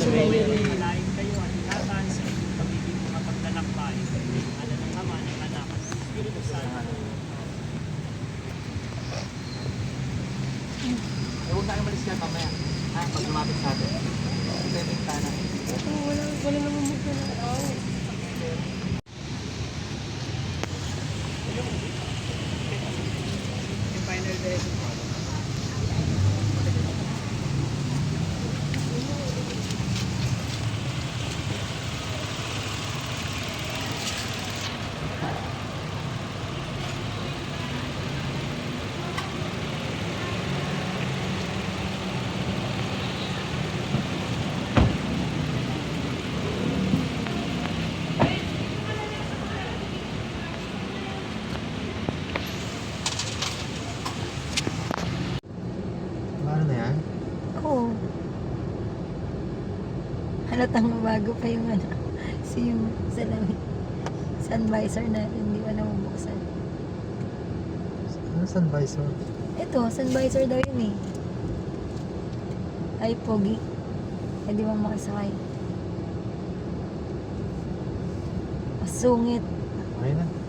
Malain kayo at ingatan sa inyong pagiging mga paglalakbay. Ano ng Ama, ng Anak, at ng Espiritu Santo. Huwag tayo malis yan mamaya. Pag lumapit sa atin. Ito yung bintana. Wala naman magkala. Yung final lesson. Ano na yan? Oo. Halatang bago pa yung yung salamin. Sun visor natin, hindi pa naman buksan. Ano sun visor? Ito, sun visor daw yun eh. Ay, pogi. Hindi mo makasakay. Masungit. Ayun na.